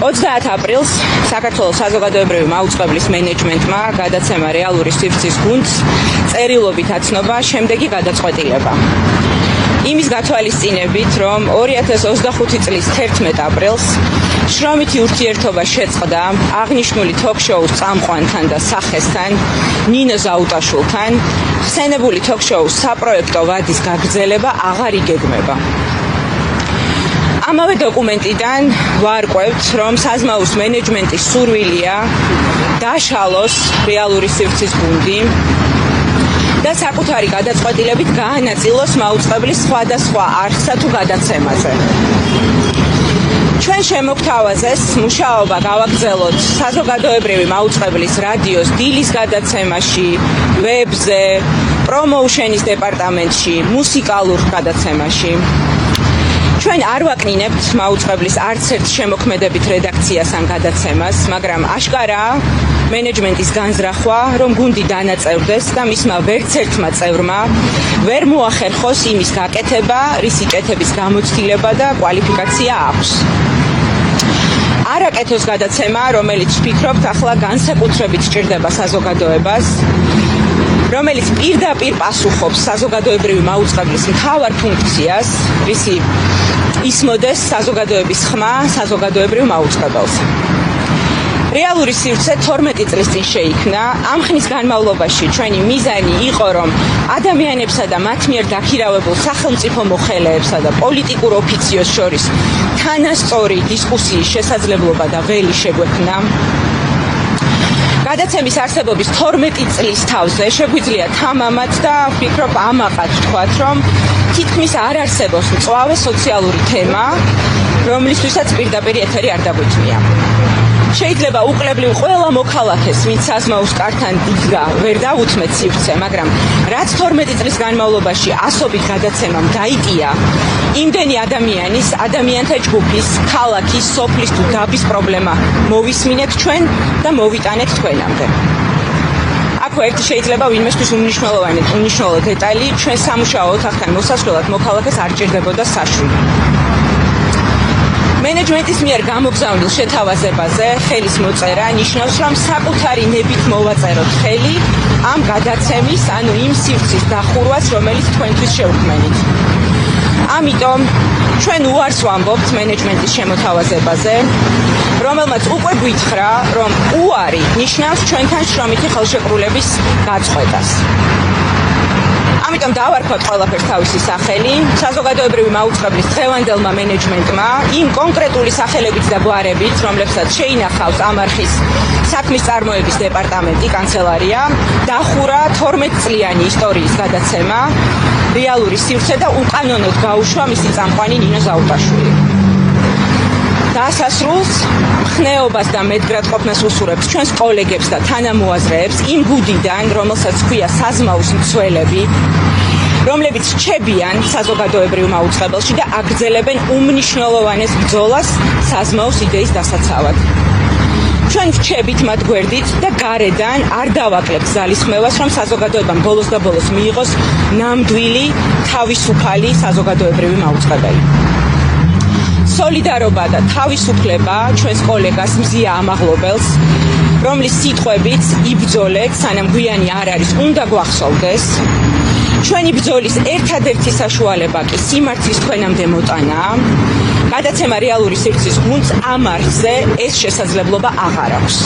30 აპრილს საქართველოს საზოგადოებრივი მაუწყებლის მენეჯმენტმა გადაცემა რეალური სივრცის გუნდს წერილობით აცნობა შემდეგი გადაწყვეტილება. იმის გათვალისწინებით, რომ 2025 წლის 11 აპრილს შრომითი ურთიერთობა შეწყდა აღნიშნული თოქ-შოუს წამყვანთან და სახესთან, ნინო ზაუტაშვილთან, ხსენებული თოქ-შოუს საპროექტო ვადის გაგრძელება აღარ იგეგმება. ამავე დოკუმენტიდან ვარკვევთ, რომ საზმაუს მენეჯმენტის სურვილია დაშალოს რეალური სივრცის გუნდი და საკუთარი გადაწყვეტილებით გაანაწილოს მაუწყებლის სხვადასხვა არხსა თუ გადაცემაზე. ჩვენ შემოგთავაზეს მუშაობა გავაგრძელოთ საზოგადოებრივი მაუწყებლის რადიოს დილის გადაცემაში, ვებზე, პრომოუშენის დეპარტამენტში, მუსიკალურ გადაცემაში. ჩვენ არ ვაკნინებთ მაუწყებლის არც ერთ შემოქმედებით რედაქციას ან გადაცემას, მაგრამ აშკარაა მენეჯმენტის განზრახვა, რომ გუნდი დანაწევრდეს და მისმა ვერცერთმა წევრმა ვერ მოახერხოს იმის გაკეთება, რისი კეთების გამოცდილება და კვალიფიკაცია აქვს. არ აკეთოს გადაცემა, რომელიც ვფიქრობთ ახლა განსაკუთრებით სჭირდება საზოგადოებას, რომელიც პირდაპირ პასუხობს საზოგადოებრივი მაუწყებლის მთავარ ფუნქციას, რისი ისმოდეს საზოგადოების ხმა საზოგადოებრივ მაუწყებელს. რეალური სივრცე 12 წლის წინ შეიქმნა. ამ ხნის განმავლობაში ჩვენი მიზანი იყო, რომ ადამიანებსა და მათ მიერ დაქირავებულ სახელმწიფო მოხელეებსა და პოლიტიკურ ოფიციოს შორის თანასწორი დისკუსიის შესაძლებლობა და ველი შეგვექმნა. გადაცემის არსებობის 12 წლის თავზე შეგვიძლია თამამად და ვფიქრობ ამაყად ვთქვათ, რომ თითქმის არ არსებობს მწვავე სოციალური თემა, რომლისთვისაც პირდაპირ ეთერი არ დაგვიქმნია. შეიძლება უკლებლივ ყველა მოქალაქეს, ვინც საზმაუს კართან დიდგა, ვერ დაუთმეთ სივრცე, მაგრამ რაც 12 წლის განმავლობაში ასობით გადაცემამ დაიკია, იმდენი ადამიანთა ჯგუფის, ქალაქის, სოფლის თუ დაბის პრობლემა მოვისმინეთ ჩვენ და მოვიტანეთ თქვენამდე. აქვე ერთი შეიძლება ვინმესთვის უმნიშვნელო დეტალი, ჩვენ სამუშაო ოთახთან მოსასვლელად მოქალაქეს არ ჭირდებოდა საშვი. მენეჯმენტის მიერ გამოგზავნილ შეთავაზებაზე ხელის მოწერა ნიშნავს, რომ საკუთარი ნებით მოვაწეროთ ხელი ამ გადაცემის, ანუ იმ სივრცის დახურვას, რომელიც თქვენთვის შევქმნით. ამიტომ ჩვენ უარს ვამბობთ მენეჯმენტის შემოთავაზებაზე, რომელმაც უკვე გვითხრა, რომ უარი ნიშნავს ჩვენთან შრომითი ხელშეკრულების გაწყვეტას. ამიტომ დავარქვათ ყველაფერს თავისი სახელი. საზოგადოებრივი მაუწყებლის დღევანდელმა მენეჯმენტმა იმ კონკრეტული სახელებით და გვარებით, რომლებსაც შეინახავს ამ არხის საქმის წარმოების დეპარტამენტი, კანცელარია, დახურა 12 წლიანი ისტორიის გადაცემა რეალური სივრცე და უკანონოდ გაუშვა მისი წამყვანი ნინო ზაუტაშვილი. დასასრულს მხნეობას და მეტგრადყოფნას უსურვებს ჩვენს კოლეგებს და თანამოაზრეებს იმ გუნდიდან, რომელსაც ჰქვია საზმაუს მცველები, რომლებიც რჩებიან საზოგადოებრივ მაუწყებელში და აგრძელებენ უმნიშვნელოვანეს ბრძოლას საზმაუს იდეის დასაცავად. ჩვენ ვრჩებით მათ გვერდით და გარედან არ დავაკლებთ ძალისხმევას, რომ საზოგადოებამ ბოლოს და ბოლოს მიიღოს ნამდვილი თავისუფალი საზოგადოებრივი მაუწყებელი. სოლიდარობა და თავისუფლება ჩვენს კოლეგას მზია ამაღლობელს, რომლის სიტყვებით იბრძოლეთ, სანამ გვიანი არ არის, უნდა გვახსოვდეს. ჩვენი ბრძოლის ერთადერთი საშუალება კი სიმართლის თქვენამდე მოტანაა. გადაცემა რეალური სივრცის გუნდს ამ არხზე ეს შესაძლებლობა აღარ აქვს.